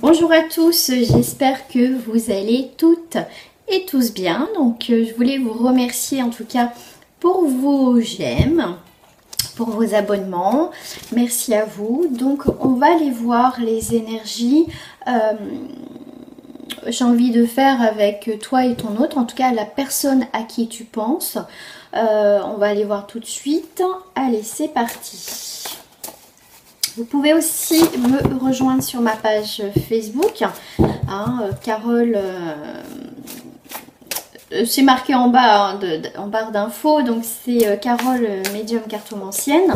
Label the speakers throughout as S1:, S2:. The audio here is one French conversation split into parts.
S1: Bonjour à tous, j'espère que vous allez toutes et tous bien. Donc je voulais vous remercier en tout cas pour vos j'aime, pour vos abonnements. Merci à vous. Donc on va aller voir les énergies. J'ai envie de faire avec toi et ton autre, en tout cas la personne à qui tu penses. On va aller voir tout de suite. Allez, c'est parti. Vous pouvez aussi me rejoindre sur ma page Facebook, hein, Carole, c'est marqué en bas, hein, en barre d'infos, donc c'est Carole Médium Cartomancienne,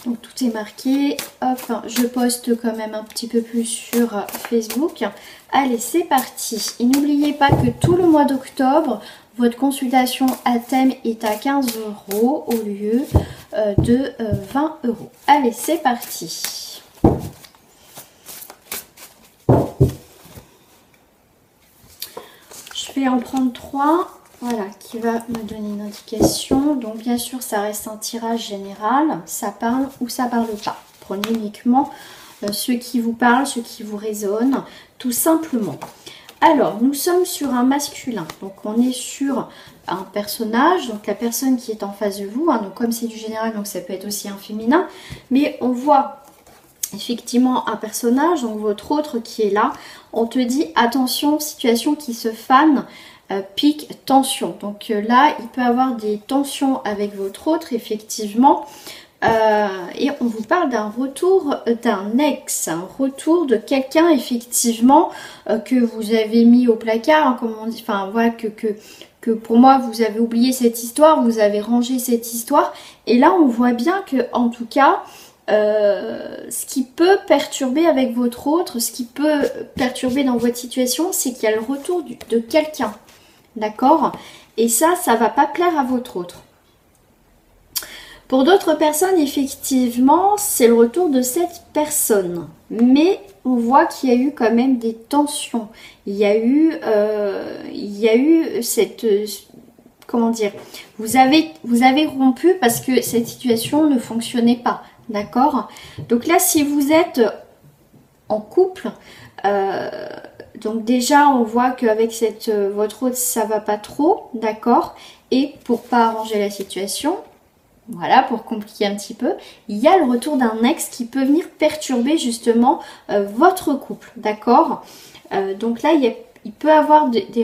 S1: donc tout est marqué. Hop, je poste quand même un petit peu plus sur Facebook. Allez, c'est parti. Et n'oubliez pas que tout le mois d'octobre, votre consultation à thème est à 15 € au lieu de 20 €. Allez, c'est parti. Je vais en prendre 3, voilà, qui va me donner une indication. Donc bien sûr, ça reste un tirage général, ça parle ou ça parle pas. Prenez uniquement ceux qui vous parlent, ceux qui vous résonnent, tout simplement. Alors, nous sommes sur un masculin, donc on est sur un personnage, donc la personne qui est en face de vous, hein, donc comme c'est du général, donc ça peut être aussi un féminin, mais on voit effectivement un personnage, donc votre autre qui est là. On te dit attention, situation qui se fane, pic, tension. Donc là, il peut avoir des tensions avec votre autre, effectivement. Et on vous parle d'un retour d'un ex, un retour de quelqu'un effectivement que vous avez mis au placard, hein, comme on dit, enfin voilà, que pour moi vous avez oublié cette histoire, vous avez rangé cette histoire. Et là on voit bien que en tout cas, ce qui peut perturber avec votre autre, ce qui peut perturber dans votre situation, c'est qu'il y a le retour de quelqu'un, d'accord? Et ça va pas plaire à votre autre. Pour d'autres personnes, effectivement, c'est le retour de cette personne. Mais on voit qu'il y a eu quand même des tensions. Il y a eu cette... comment dire? Vous avez rompu parce que cette situation ne fonctionnait pas. D'accord? Donc là, si vous êtes en couple, donc déjà, on voit qu'avec votre autre, ça va pas trop. D'accord? Et pour pas arranger la situation... Voilà, pour compliquer un petit peu, il y a le retour d'un ex qui peut venir perturber justement votre couple, d'accord? Donc là, il peut avoir des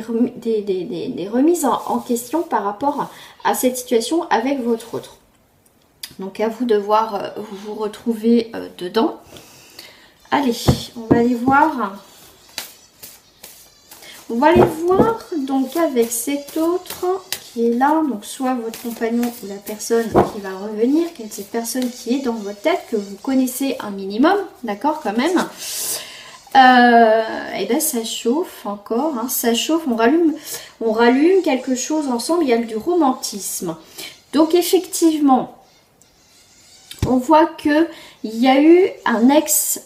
S1: remises en question par rapport à cette situation avec votre autre. Donc à vous de voir vous retrouver dedans. Allez, on va aller voir. On va aller voir donc avec cet autre qui est là, donc soit votre compagnon ou la personne qui va revenir, cette personne qui est dans votre tête, que vous connaissez un minimum, d'accord quand même. Et bien ça chauffe encore, hein, ça chauffe, on rallume quelque chose ensemble, il y a du romantisme. Donc effectivement, on voit que il y a eu un ex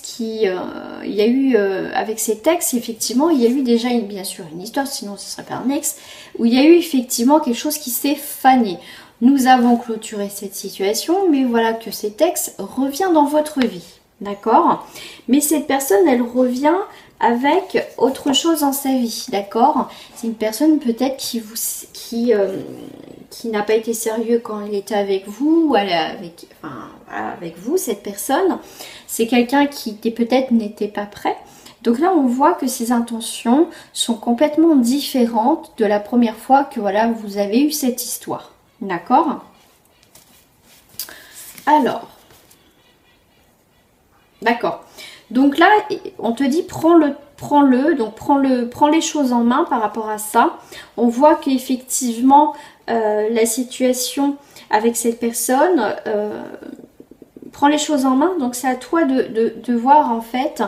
S1: qui, avec cet ex, effectivement, il y a eu déjà bien sûr une histoire, sinon ce ne serait pas un ex, où il y a eu effectivement quelque chose qui s'est fané. Nous avons clôturé cette situation, mais voilà que cet ex revient dans votre vie, d'accord? Mais cette personne, elle revient avec autre chose dans sa vie, d'accord? C'est une personne peut-être qui n'a pas été sérieux quand il était avec vous, ou avec vous, cette personne. C'est quelqu'un qui peut-être n'était pas prêt. Donc là, on voit que ses intentions sont complètement différentes de la première fois que voilà, vous avez eu cette histoire. D'accord? Alors, d'accord. Donc là, on te dit prends-le, donc prends les choses en main par rapport à ça. On voit qu'effectivement, la situation avec cette personne, prends les choses en main, donc c'est à toi de voir en fait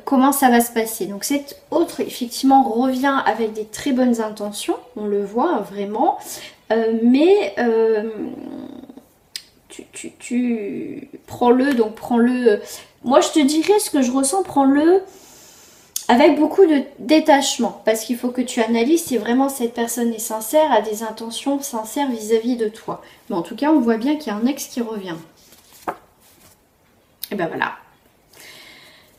S1: comment ça va se passer. Donc cet autre effectivement revient avec des très bonnes intentions, on le voit hein, vraiment, mais tu prends-le, donc prends-le, moi je te dirais ce que je ressens, prends-le avec beaucoup de détachement, parce qu'il faut que tu analyses si vraiment cette personne est sincère, a des intentions sincères vis-à-vis de toi. Mais en tout cas, on voit bien qu'il y a un ex qui revient. Et ben voilà.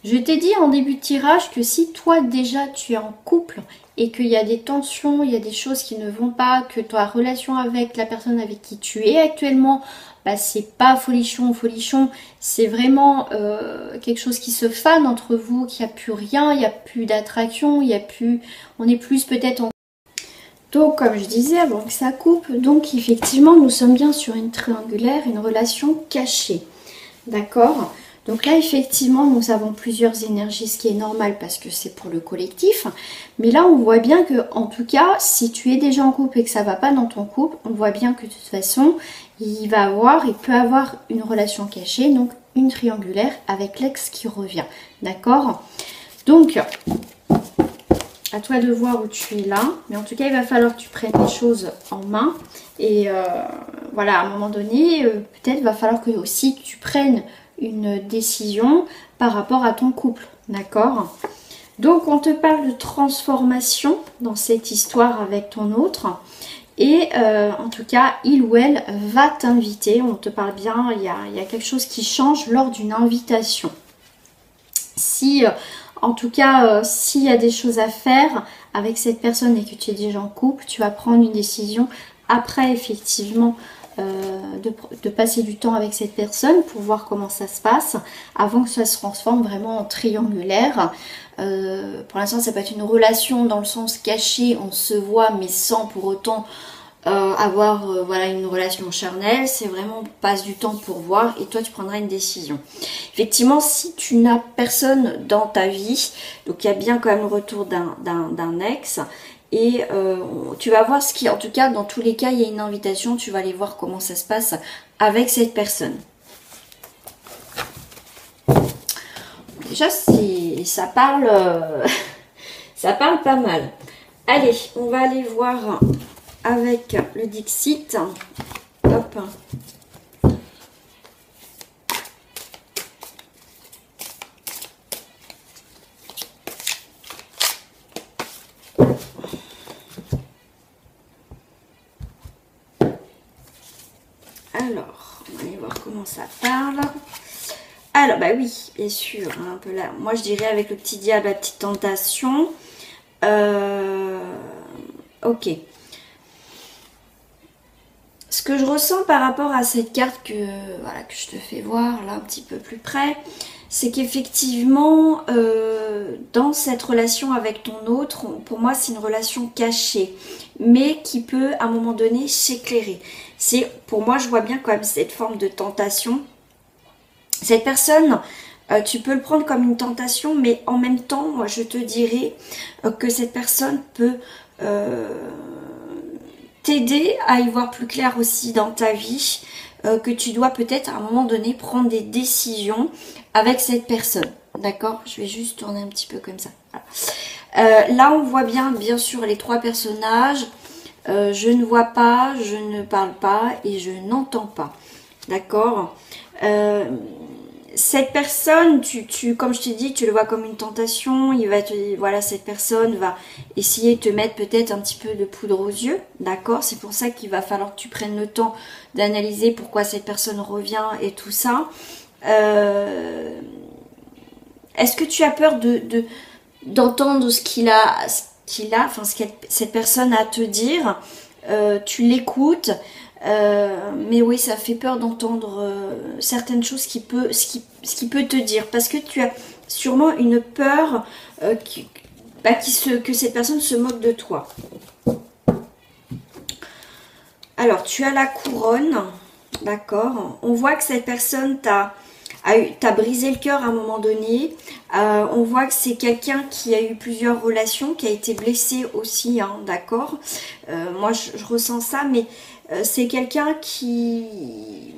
S1: Je t'ai dit en début de tirage que si toi déjà tu es en couple et qu'il y a des tensions, il y a des choses qui ne vont pas, que ta relation avec la personne avec qui tu es actuellement, bah, c'est pas folichon ou folichon, c'est vraiment quelque chose qui se fane entre vous, qu'il n'y a plus rien, il n'y a plus d'attraction, il y a plus, on est plus peut-être en... Donc comme je disais avant que ça coupe, donc effectivement nous sommes bien sur une triangulaire, une relation cachée, d'accord? Donc là, effectivement, nous avons plusieurs énergies, ce qui est normal parce que c'est pour le collectif. Mais là, on voit bien que, en tout cas, si tu es déjà en couple et que ça ne va pas dans ton couple, on voit bien que de toute façon, il peut avoir une relation cachée, donc une triangulaire avec l'ex qui revient. D'accord? Donc, à toi de voir où tu es là. Mais en tout cas, il va falloir que tu prennes les choses en main. Et voilà, à un moment donné, peut-être va falloir que aussi que tu prennes une décision par rapport à ton couple, d'accord? Donc on te parle de transformation dans cette histoire avec ton autre et en tout cas il ou elle va t'inviter, on te parle bien, il y a quelque chose qui change lors d'une invitation. Si en tout cas s'il y a des choses à faire avec cette personne et que tu es déjà en couple, tu vas prendre une décision après effectivement de passer du temps avec cette personne pour voir comment ça se passe avant que ça se transforme vraiment en triangulaire. Pour l'instant ça peut être une relation dans le sens caché, on se voit mais sans pour autant avoir voilà, une relation charnelle. C'est vraiment on passe du temps pour voir et toi tu prendras une décision. Effectivement si tu n'as personne dans ta vie, donc il y a bien quand même le retour d'un ex. Et tu vas voir ce qui, en tout cas, dans tous les cas, il y a une invitation. Tu vas aller voir comment ça se passe avec cette personne. Déjà, ça parle, ça parle pas mal. Allez, on va aller voir avec le Dixit. Hop. Alors, on va aller voir comment ça parle. Alors, bah oui, bien sûr, un peu là. Moi, je dirais avec le petit diable, la petite tentation. Ok. Ce que je ressens par rapport à cette carte voilà, que je te fais voir là un petit peu plus près, c'est qu'effectivement, dans cette relation avec ton autre, pour moi, c'est une relation cachée, mais qui peut à un moment donné s'éclairer. Pour moi, je vois bien quand même cette forme de tentation. Cette personne, tu peux le prendre comme une tentation, mais en même temps, moi, je te dirais que cette personne peut t'aider à y voir plus clair aussi dans ta vie, que tu dois peut-être à un moment donné prendre des décisions avec cette personne. D'accord? Je vais juste tourner un petit peu comme ça. Voilà. Là, on voit bien sûr, les trois personnages. Je ne vois pas, je ne parle pas et je n'entends pas. D'accord? Cette personne, comme je t'ai dit, tu le vois comme une tentation. Voilà, cette personne va essayer de te mettre peut-être un petit peu de poudre aux yeux, d'accord? C'est pour ça qu'il va falloir que tu prennes le temps d'analyser pourquoi cette personne revient et tout ça. Est-ce que tu as peur d'entendre ce que cette personne a à te dire? Tu l'écoutes. Mais oui, ça fait peur d'entendre certaines choses ce qui peut te dire, parce que tu as sûrement une peur que cette personne se moque de toi. Alors, tu as la couronne, d'accord? On voit que cette personne t'a brisé le cœur à un moment donné. On voit que c'est quelqu'un qui a eu plusieurs relations, qui a été blessé aussi, hein, d'accord? Moi, je ressens ça, mais c'est quelqu'un qui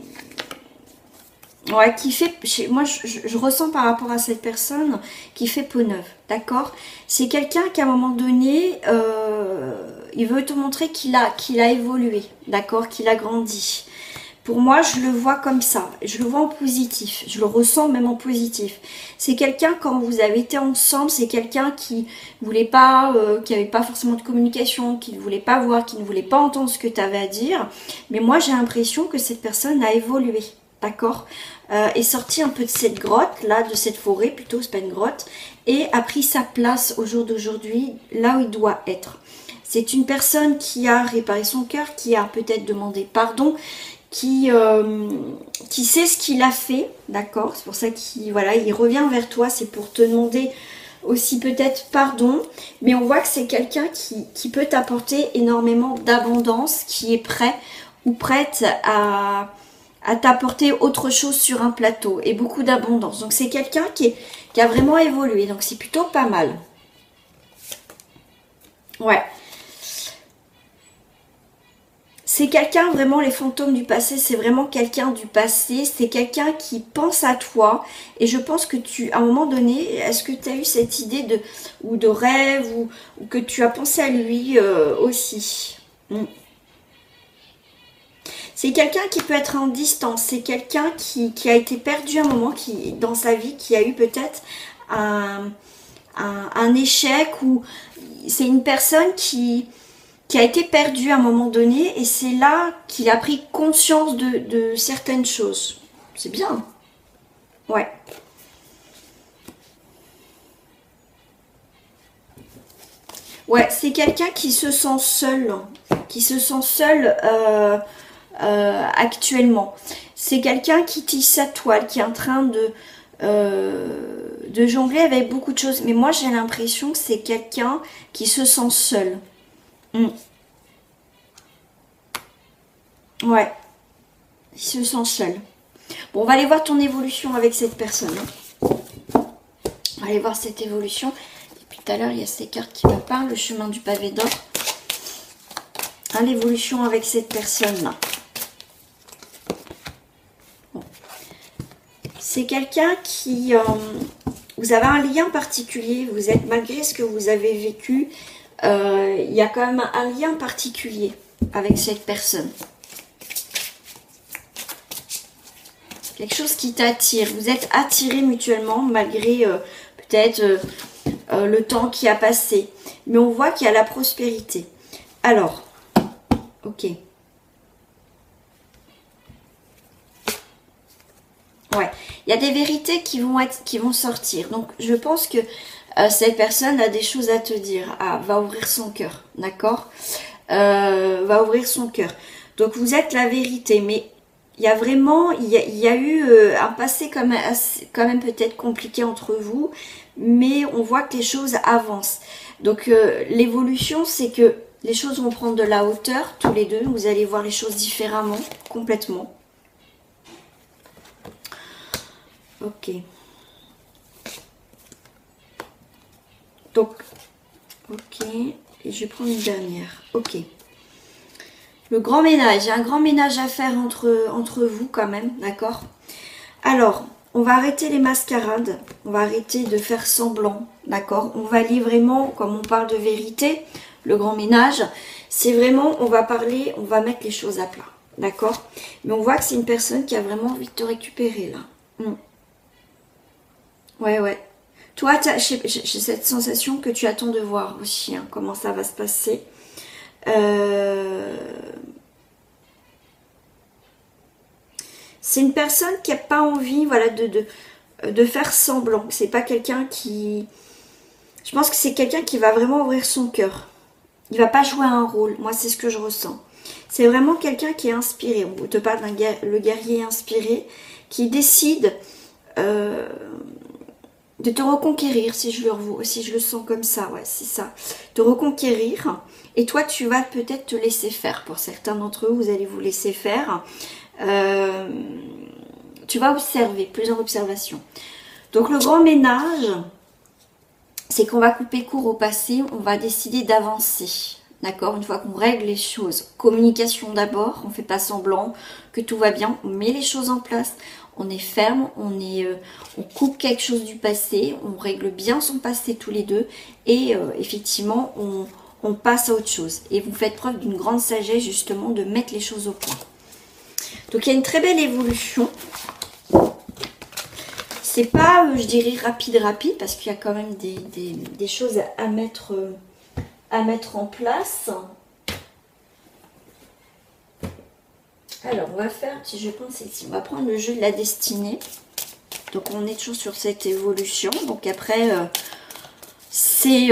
S1: fait... Moi, je ressens par rapport à cette personne qui fait peau neuve, d'accord? C'est quelqu'un qui, à un moment donné, il veut te montrer qu'il a évolué, d'accord? Qu'il a grandi. Pour moi, je le vois comme ça. Je le vois en positif. Je le ressens même en positif. C'est quelqu'un, quand vous avez été ensemble, c'est quelqu'un qui voulait pas, qui n'avait pas forcément de communication, qui ne voulait pas voir, qui ne voulait pas entendre ce que tu avais à dire. Mais moi, j'ai l'impression que cette personne a évolué. d'accord, est sorti un peu de cette grotte, là, de cette forêt, plutôt, c'est pas une grotte, et a pris sa place au jour d'aujourd'hui, là où il doit être. C'est une personne qui a réparé son cœur, qui a peut-être demandé pardon, qui sait ce qu'il a fait, d'accord, c'est pour ça qu'il voilà, il revient vers toi, c'est pour te demander aussi peut-être pardon, mais on voit que c'est quelqu'un qui peut t'apporter énormément d'abondance, qui est prêt ou prête à t'apporter autre chose sur un plateau et beaucoup d'abondance. Donc c'est quelqu'un qui a vraiment évolué, donc c'est plutôt pas mal. Ouais. C'est quelqu'un, vraiment, les fantômes du passé, c'est vraiment quelqu'un du passé, c'est quelqu'un qui pense à toi, et je pense que à un moment donné, est-ce que tu as eu cette idée ou de rêve, ou que tu as pensé à lui aussi? C'est quelqu'un qui peut être en distance, c'est quelqu'un qui a été perdu un moment dans sa vie, qui a eu peut-être un échec, ou c'est une personne qui a été perdu à un moment donné, et c'est là qu'il a pris conscience de certaines choses. C'est bien. Ouais. Ouais, c'est quelqu'un qui se sent seul. Actuellement. C'est quelqu'un qui tisse sa toile, qui est en train de jongler avec beaucoup de choses. Mais moi, j'ai l'impression que c'est quelqu'un qui se sent seul. Ouais, il se sent seul. Bon, on va aller voir ton évolution avec cette personne. On va aller voir cette évolution. Depuis tout à l'heure, il y a ces cartes qui me parlent. Le chemin du pavé d'or. L'évolution avec cette personne-là. Bon. C'est quelqu'un qui... vous avez un lien particulier. Vous êtes, malgré ce que vous avez vécu, il y a quand même un lien particulier avec cette personne. Quelque chose qui t'attire. Vous êtes attirés mutuellement malgré peut-être le temps qui a passé. Mais on voit qu'il y a la prospérité. Alors, ok. Ouais, il y a des vérités qui vont sortir. Donc, je pense que cette personne a des choses à te dire. Ah, va ouvrir son cœur, d'accord, va ouvrir son cœur. Donc, vous êtes la vérité, mais il y a vraiment, il y a eu un passé quand même peut-être compliqué entre vous, mais on voit que les choses avancent. Donc l'évolution, c'est que les choses vont prendre de la hauteur, tous les deux. Vous allez voir les choses différemment, complètement. Ok. Donc, ok. Et je vais prendre une dernière. Ok. Le grand ménage, il y a un grand ménage à faire entre vous quand même, d'accord? Alors, on va arrêter les mascarades, on va arrêter de faire semblant, d'accord? On va aller vraiment, comme on parle de vérité, le grand ménage, c'est vraiment, on va parler, on va mettre les choses à plat, d'accord? Mais on voit que c'est une personne qui a vraiment envie de te récupérer là. Ouais, ouais. Toi, j'ai cette sensation que tu attends de voir aussi, hein, comment ça va se passer. C'est une personne qui n'a pas envie, voilà, de faire semblant. C'est pas quelqu'un qui... Je pense que c'est quelqu'un qui va vraiment ouvrir son cœur. Il va pas jouer un rôle. Moi, c'est ce que je ressens. C'est vraiment quelqu'un qui est inspiré. On te parle le guerrier inspiré qui décide de te reconquérir, si je le sens comme ça, ouais, c'est ça. Te reconquérir. Et toi, tu vas peut-être te laisser faire. Pour certains d'entre eux, vous allez vous laisser faire. Tu vas observer, plusieurs observations. Donc le grand ménage, c'est qu'on va couper court au passé, on va décider d'avancer. D'accord? Une fois qu'on règle les choses. Communication d'abord, on ne fait pas semblant que tout va bien, on met les choses en place, on est ferme, on coupe quelque chose du passé, on règle bien son passé tous les deux et effectivement on passe à autre chose. Et vous faites preuve d'une grande sagesse justement de mettre les choses au point. Donc il y a une très belle évolution. C'est pas, je dirais, rapide, parce qu'il y a quand même des choses à mettre en place. Alors, on va faire, si je pense ici, on va prendre le jeu de la destinée. Donc, on est toujours sur cette évolution. Donc, après, c'est,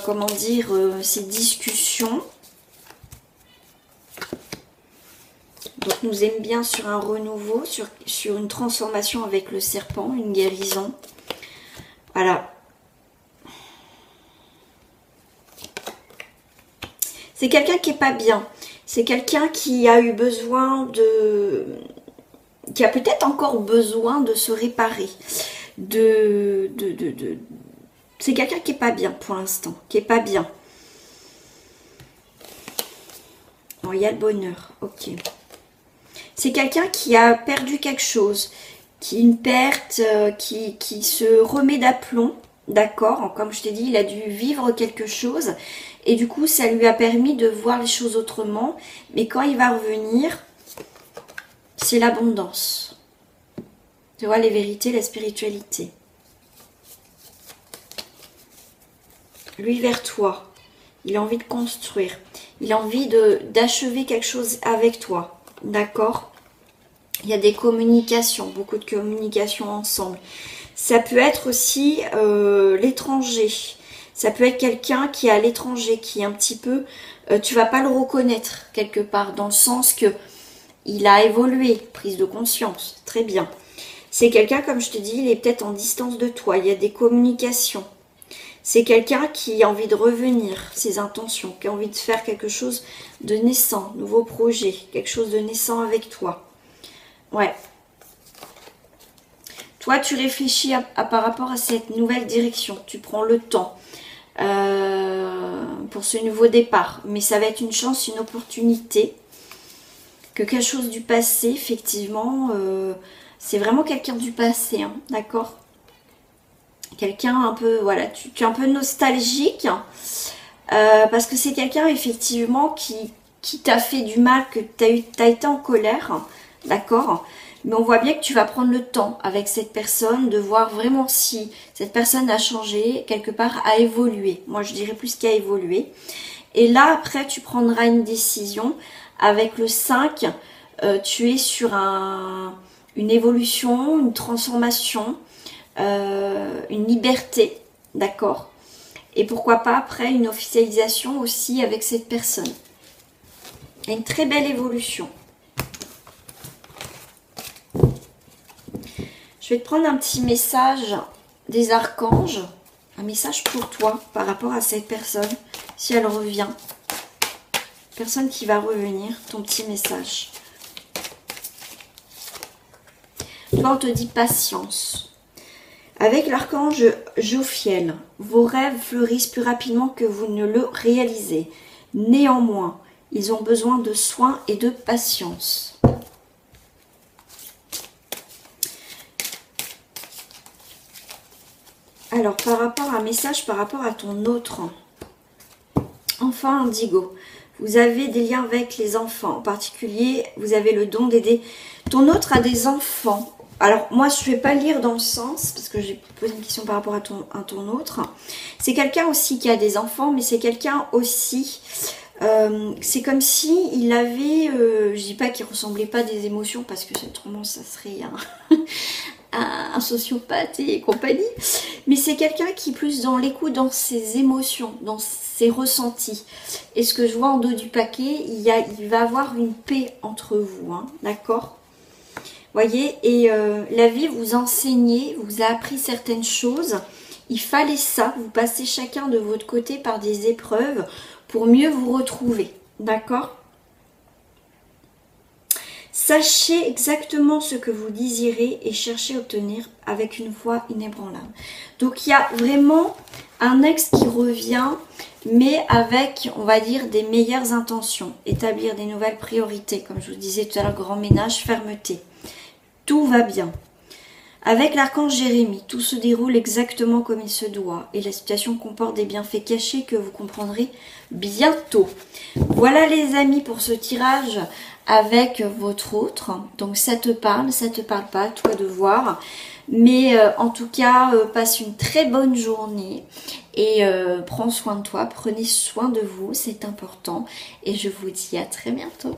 S1: comment dire, ces discussions. Donc, nous aime bien sur un renouveau, sur une transformation avec le serpent, une guérison. Voilà. C'est quelqu'un qui n'est pas bien. C'est quelqu'un qui a eu besoin de... qui a peut-être encore besoin de se réparer. C'est quelqu'un qui n'est pas bien pour l'instant. Qui n'est pas bien. Bon, il y a le bonheur. Ok. C'est quelqu'un qui a perdu quelque chose. Une perte qui se remet d'aplomb. D'accord, comme je t'ai dit, il a dû vivre quelque chose et du coup, ça lui a permis de voir les choses autrement. Mais quand il va revenir, c'est l'abondance. Tu vois, les vérités, la spiritualité. Lui vers toi, il a envie de construire. Il a envie d'achever quelque chose avec toi. D'accord? Il y a des communications, beaucoup de communications ensemble. Ça peut être aussi l'étranger. Ça peut être quelqu'un qui est à l'étranger, qui est un petit peu... tu vas pas le reconnaître quelque part, dans le sens que il a évolué, prise de conscience. Très bien. C'est quelqu'un, comme je te dis, il est peut-être en distance de toi. Il y a des communications. C'est quelqu'un qui a envie de revenir, ses intentions, qui a envie de faire quelque chose de naissant, nouveau projet, quelque chose de naissant avec toi. Ouais. Toi, tu réfléchis par rapport à cette nouvelle direction. Tu prends le temps pour ce nouveau départ. Mais ça va être une chance, une opportunité. Que quelque chose du passé, effectivement, c'est vraiment quelqu'un du passé. Hein, d'accord? Quelqu'un un peu, voilà, tu es un peu nostalgique. Parce que c'est quelqu'un, effectivement, qui t'a fait du mal, que tu as été en colère. D'accord? Mais on voit bien que tu vas prendre le temps avec cette personne de voir vraiment si cette personne a changé, quelque part a évolué. Moi, je dirais plus qu'à évolué. Et là, après, tu prendras une décision. Avec le 5, tu es sur une évolution, une transformation, une liberté. D'accord? Et pourquoi pas après une officialisation aussi avec cette personne. Et une très belle évolution. Je vais te prendre un petit message des archanges, un message pour toi par rapport à cette personne, si elle revient. Personne qui va revenir, ton petit message. Toi, on te dit patience. Avec l'archange Jophiel, vos rêves fleurissent plus rapidement que vous ne le réalisez. Néanmoins, ils ont besoin de soins et de patience. Alors, par rapport à un message, par rapport à ton autre enfant indigo, vous avez des liens avec les enfants. En particulier, vous avez le don d'aider. Ton autre a des enfants. Alors, moi, je ne vais pas lire dans le sens, parce que j'ai posé une question par rapport à ton autre. C'est quelqu'un aussi qui a des enfants, mais c'est quelqu'un aussi... c'est comme si il avait... je dis pas qu'il ressemblait pas à des émotions, parce que autrement, ça serait un sociopathe et compagnie, mais c'est quelqu'un qui est plus dans l'écoute, dans ses émotions, dans ses ressentis. Et ce que je vois en dos du paquet, il va avoir une paix entre vous, hein, d'accord? Voyez, et la vie vous enseignait, vous a appris certaines choses. Il fallait ça, vous passez chacun de votre côté par des épreuves pour mieux vous retrouver, d'accord? Sachez exactement ce que vous désirez et cherchez à obtenir avec une foi inébranlable. Donc il y a vraiment un ex qui revient, mais avec, on va dire, des meilleures intentions. Établir des nouvelles priorités, comme je vous disais tout à l'heure, grand ménage, fermeté. Tout va bien. Avec l'archange Jérémie, tout se déroule exactement comme il se doit et la situation comporte des bienfaits cachés que vous comprendrez bientôt. Voilà les amis pour ce tirage avec votre autre. Donc ça te parle pas, à toi de voir. Mais en tout cas, passe une très bonne journée et prends soin de toi, prenez soin de vous, c'est important. Et je vous dis à très bientôt.